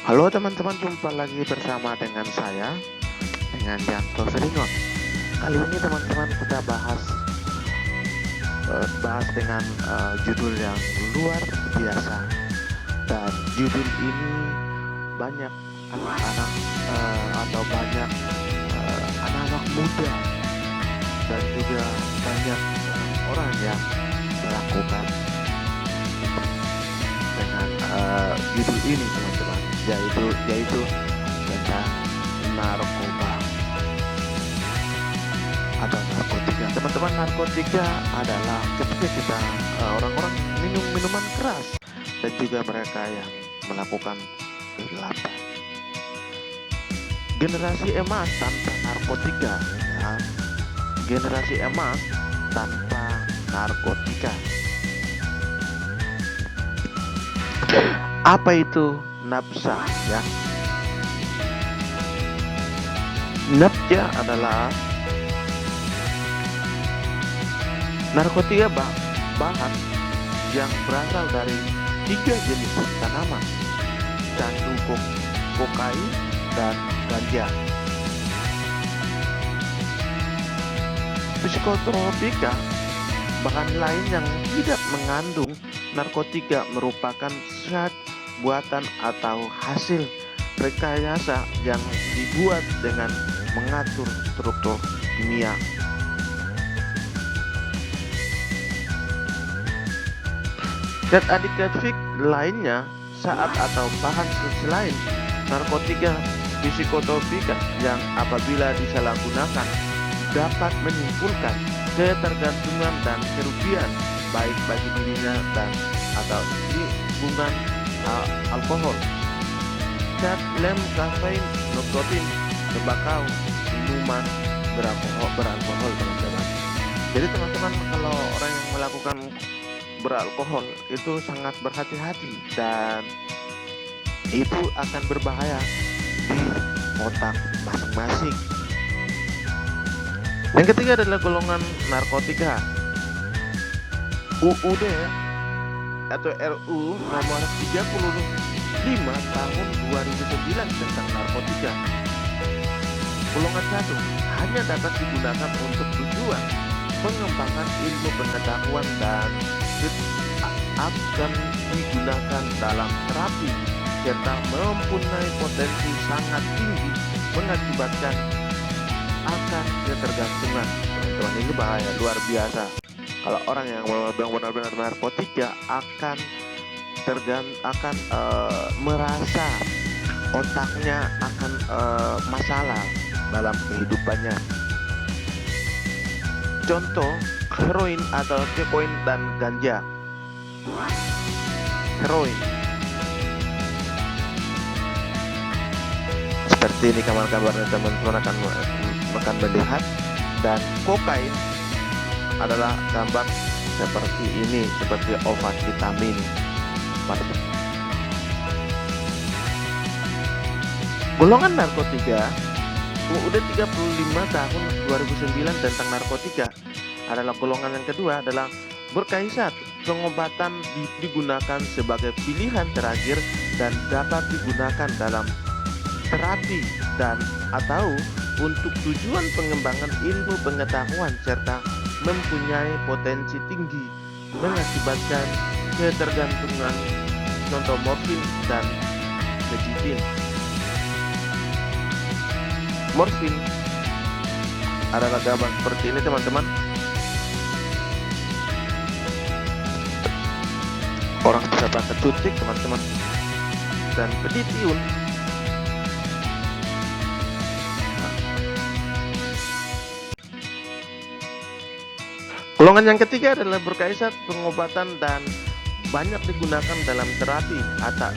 Halo teman-teman, jumpa lagi bersama dengan saya, dengan Yanto Seringon. Kali ini teman-teman kita bahas dengan judul yang luar biasa. Dan judul ini banyak anak-anak atau banyak anak-anak muda dan juga banyak orang yang melakukan dengan judul ini teman-teman, yaitu tentang narkoba atau narkotika. Teman-teman, narkotika adalah ketika kita orang-orang minum minuman keras dan juga mereka yang melakukan kegelapan. Generasi emas tanpa narkotika, ya. Generasi emas tanpa narkotika. Apa itu nafsa, ya? Nafsa adalah narkotika bahan yang berasal dari 3 jenis tanaman: candu, kokain, dan ganja. Psikotropika, bahan lain yang tidak mengandung narkotika, merupakan zat buatan atau hasil rekayasa yang dibuat dengan mengatur struktur kimia. Zat adiktif lainnya saat atau bahan selain narkotika psikotropika yang apabila disalahgunakan dapat menimbulkan ketergantungan dan kerugian baik bagi dirinya dan atau lingkungan. Alkohol, zat lem, kafein, nikotin, tembakau, minuman beralkohol teman-teman. Jadi teman-teman, kalau orang yang melakukan beralkohol itu sangat berhati-hati dan itu akan berbahaya di otak masing-masing. Yang ketiga adalah golongan narkotika. UUD atau RU nomor 35 tahun 2009 tentang narkotika. Golongan 1 hanya dapat digunakan untuk tujuan pengembangan ilmu pengetahuan dan akan digunakan dalam terapi serta mempunyai potensi sangat tinggi mengakibatkan akan ketergantungan. Teman-teman, ini bahaya luar biasa. Kalau orang yang benar-benar narkotika akan merasa otaknya akan masalah dalam kehidupannya. Contoh, heroin atau kokain dan ganja. Heroin seperti ini gambar-gambarnya teman-teman akan melihat, dan kokain adalah gambar seperti ini, seperti obat vitamin. Golongan narkotika UUD 35 tahun 2009 tentang narkotika adalah golongan yang kedua, adalah berkaisat pengobatan digunakan sebagai pilihan terakhir dan dapat digunakan dalam terapi dan atau untuk tujuan pengembangan ilmu pengetahuan serta mempunyai potensi tinggi mengakibatkan ketergantungan. Contoh, morfin dan ketitin. Morfin adalah gambar seperti ini teman-teman. Orang bisa pakai cutik teman-teman. Dan peditiun golongan yang ketiga adalah berkaisat pengobatan dan banyak digunakan dalam terapi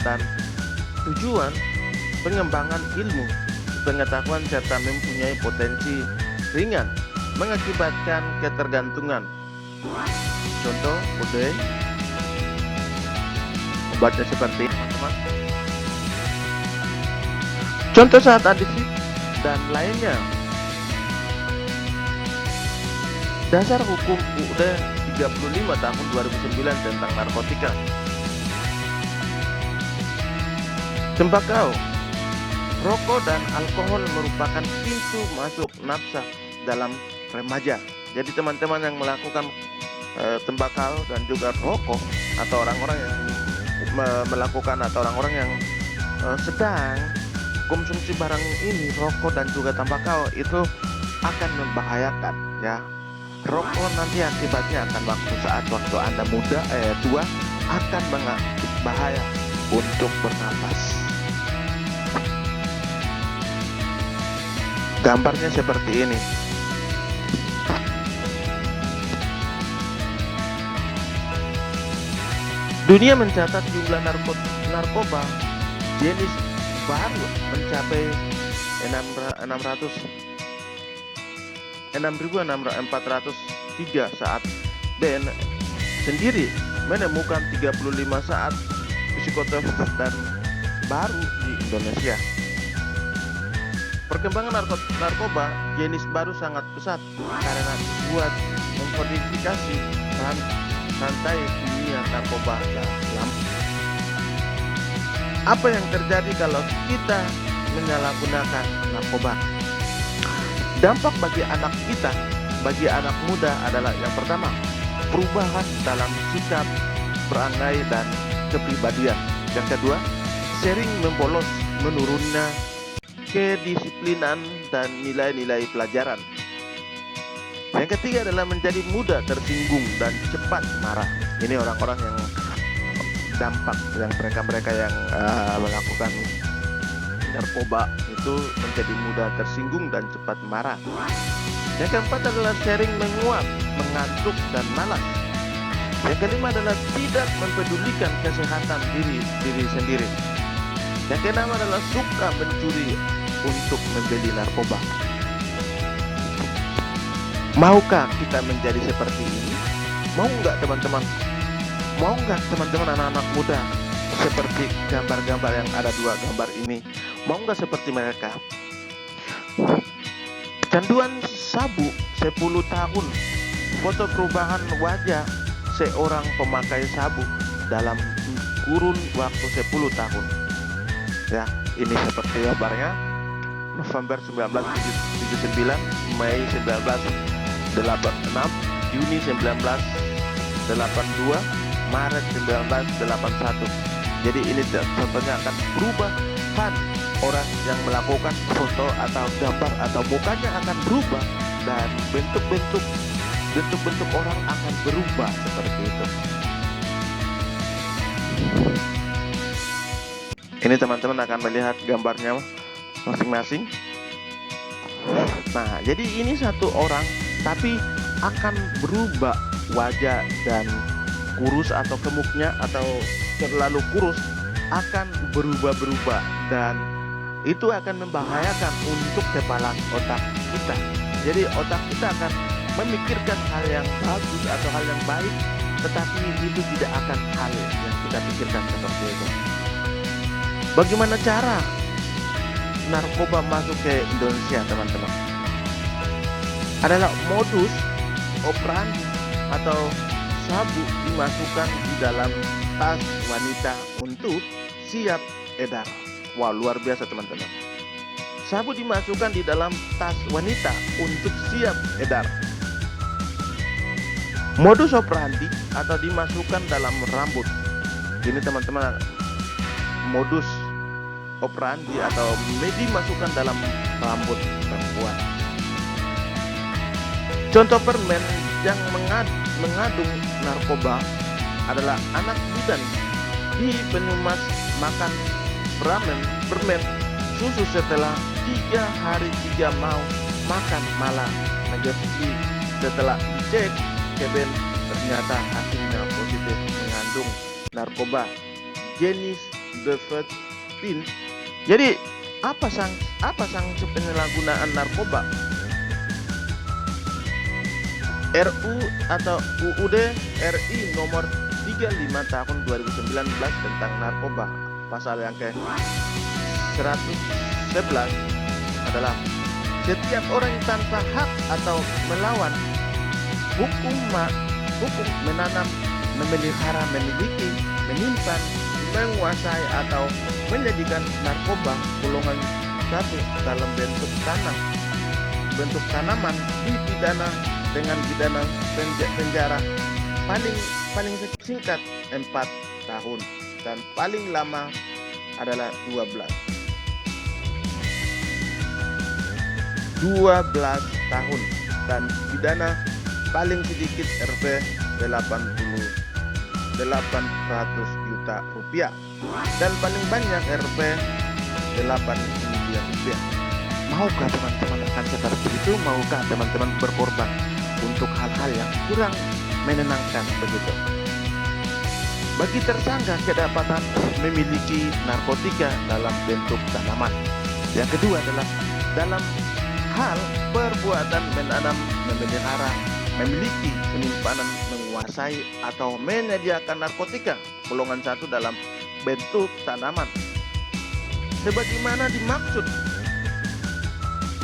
dan tujuan pengembangan ilmu pengetahuan serta mempunyai potensi ringan mengakibatkan ketergantungan. Contoh, obatnya seperti ini teman-teman. Contoh saat adiktif dan lainnya. Dasar Hukum UUD 35 tahun 2009 tentang narkotika. Tembakau, rokok dan alkohol merupakan pintu masuk nafsa dalam remaja. Jadi teman-teman yang melakukan tembakau dan juga rokok, atau orang-orang yang melakukan, atau orang-orang yang sedang konsumsi barang ini, rokok dan juga tembakau, itu akan membahayakan ya. Rokok nanti akibatnya akan waktu Anda tua akan bahaya untuk bernapas. Gambarnya seperti ini. Dunia mencatat jumlah narkoba jenis baru mencapai 6.403 saat BN sendiri menemukan 35 saat psikotroper dan baru di Indonesia. Perkembangan narkoba jenis baru sangat pesat karena buat mengkodifikasi rantai dunia narkoba dalam. Apa yang terjadi kalau kita menyalahgunakan narkoba? Dampak bagi anak kita, bagi anak muda adalah yang pertama, perubahan dalam sikap, perangai, dan kepribadian. Yang kedua, sering membolos, menurunnya kedisiplinan dan nilai-nilai pelajaran. Yang ketiga adalah menjadi mudah tersinggung dan cepat marah. Ini orang-orang yang dampak yang mereka yang melakukan narkoba itu menjadi mudah tersinggung dan cepat marah. Yang keempat adalah sering menguap, mengantuk, dan malas. Yang kelima adalah tidak mempedulikan kesehatan diri sendiri. Yang keenam adalah suka mencuri untuk membeli narkoba. Maukah kita menjadi seperti ini? Mau nggak teman-teman? Mau nggak teman-teman anak-anak muda seperti gambar-gambar yang ada dua gambar ini? Mau nggak seperti mereka? Canduan sabu 10 tahun. Foto perubahan wajah seorang pemakai sabu dalam kurun waktu 10 tahun. Ya, ini seperti gambarnya. November 1979, Mei 1986, Juni 1982, Maret 1981. Jadi ini contohnya akan perubahan orang yang melakukan foto atau gambar atau mukanya akan berubah dan bentuk-bentuk orang akan berubah seperti itu. Ini teman-teman akan melihat gambarnya masing-masing. Nah, jadi ini satu orang tapi akan berubah wajah dan kurus atau gemuknya atau terlalu kurus akan berubah-berubah dan itu akan membahayakan untuk kepala otak kita. Jadi otak kita akan memikirkan hal yang bagus atau hal yang baik, tetapi itu tidak akan hal yang kita pikirkan seperti itu. Bagaimana cara narkoba masuk ke Indonesia, teman-teman? Adalah modus operandi atau sabu dimasukkan di dalam tas wanita untuk siap edar. Wah, luar biasa teman-teman. Sabu dimasukkan di dalam tas wanita untuk siap edar. Modus operandi atau dimasukkan dalam rambut. Ini teman-teman, modus operandi atau dimasukkan dalam rambut perempuan. Contoh permen yang mengandung narkoba adalah anak bidan di penyumas makan permen susu setelah 3 hari 3 mau makan malam. Menjadi setelah dicek keben ternyata hasilnya positif mengandung narkoba jenis befedrin. Jadi apa sanksi penyalahgunaan narkoba? RU atau UUD RI nomor 35 tahun 2019 tentang narkoba pasal yang ke-111 adalah setiap orang yang tanpa hak atau melawan hukum menanam, memelihara, memiliki, menyimpan, menguasai atau menjadikan narkoba golongan satu dalam bentuk tanaman dipidana dengan pidana penjara paling singkat 4 tahun dan paling lama adalah 12 tahun dan pidana paling sedikit Rp 800 juta rupiah dan paling banyak Rp 8 miliar rupiah. Maukah teman-teman akan seperti itu? Maukah teman-teman berkorban untuk hal-hal yang kurang menyenangkan begitu? Bagi tersangka kedapatan memiliki narkotika dalam bentuk tanaman. Yang kedua adalah dalam hal perbuatan menanam, memelihara, memiliki, penyimpanan, menguasai atau menyediakan narkotika golongan satu dalam bentuk tanaman. Sebagaimana dimaksud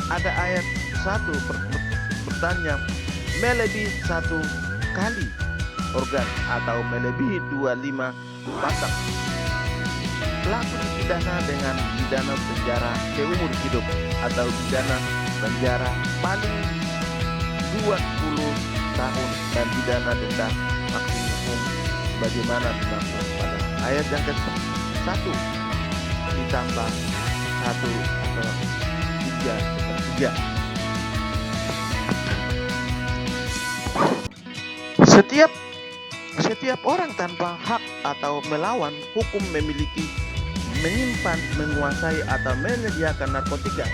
ada ayat 1 bertanya melebihi 1 kali organ atau melebihi 25 batang. Pelaku dipidana dengan pidana penjara seumur hidup atau pidana penjara paling 20 tahun dan pidana denda maksimum sebagaimana dimaksud pada ayat yang ke-1 ditambah 1 atau 3/3. Setiap orang tanpa hak atau melawan hukum memiliki, menyimpan, menguasai atau menyediakan narkotika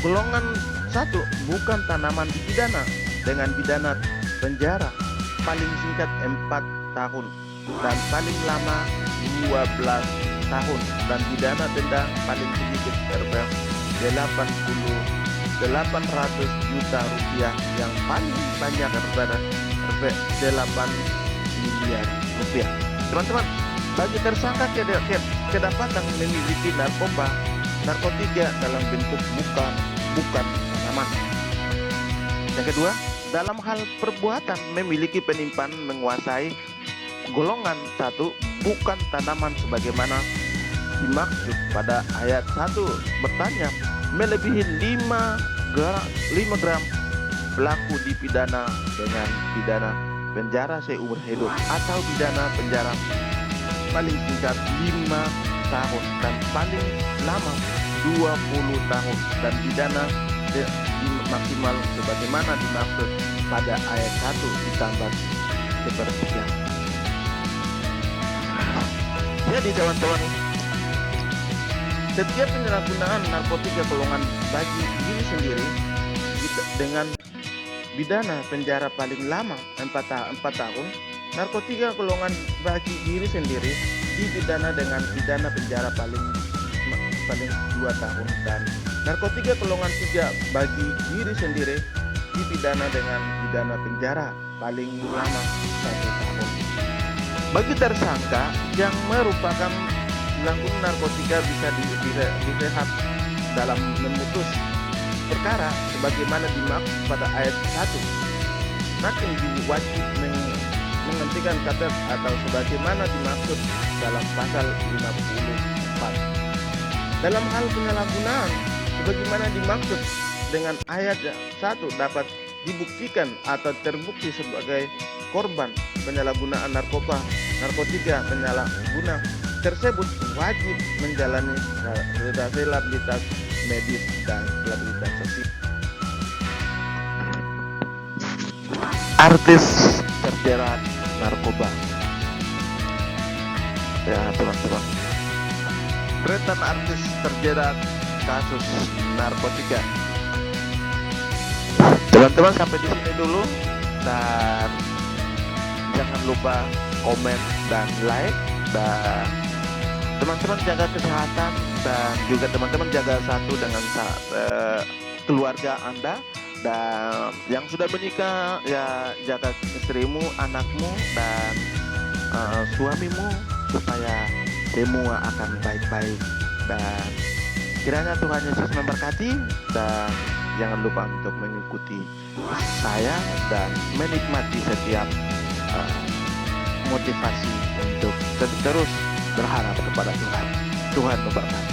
golongan 1 bukan tanaman dipidana dengan pidana penjara paling singkat 4 tahun dan paling lama 12 tahun dan pidana denda paling sedikit Rp 800 juta rupiah yang paling banyak Rp 8 miliar rupiah. Teman-teman, bagi tersangka kedapatan memiliki narkotika dalam bentuk bukan tanaman. Yang kedua, dalam hal perbuatan memiliki, penyimpanan, menguasai golongan 1 bukan tanaman sebagaimana dimaksud pada ayat 1 bertanya melebihi 5 gram pelaku dipidana dengan pidana penjara seumur hidup atau pidana penjara paling singkat 5 tahun dan paling lama 20 tahun dan pidana maksimal sebagaimana dimaksud pada ayat 1 ditambah 1/3. Jadi teman-teman, setiap penyalahgunaan narkotika golongan bagi diri sendiri dengan pidana penjara paling lama 4 tahun, narkotika golongan bagi diri sendiri dipidana dengan pidana penjara paling 2 tahun dan narkotika golongan 3 bagi diri sendiri dipidana dengan pidana penjara paling lama 1 tahun. Bagi tersangka yang merupakan pelanggan narkotika bisa direhat dalam memutus perkara sebagaimana dimaksud pada ayat 1. Hakim wajib menghentikan katet atau sebagaimana dimaksud dalam pasal 54. Dalam hal penyalahgunaan sebagaimana dimaksud dengan ayat 1 dapat dibuktikan atau terbukti sebagai korban penyalahgunaan narkotika penyalahguna tersebut wajib menjalani rehabilitas medis dan rehabilitasi. Artis terjerat narkoba. Ya teman-teman, beretan artis terjerat kasus narkotika. Teman-teman sampai di sini dulu dan jangan lupa komen dan like dan teman-teman jaga kesehatan dan juga teman-teman jaga satu dengan keluarga Anda dan yang sudah menikah ya jaga istrimu, anakmu dan suamimu supaya semua akan baik-baik dan kiranya Tuhan Yesus memberkati dan jangan lupa untuk mengikuti saya dan menikmati setiap motivasi untuk terus berharap kepada Tuhan. Tuhan memberkati.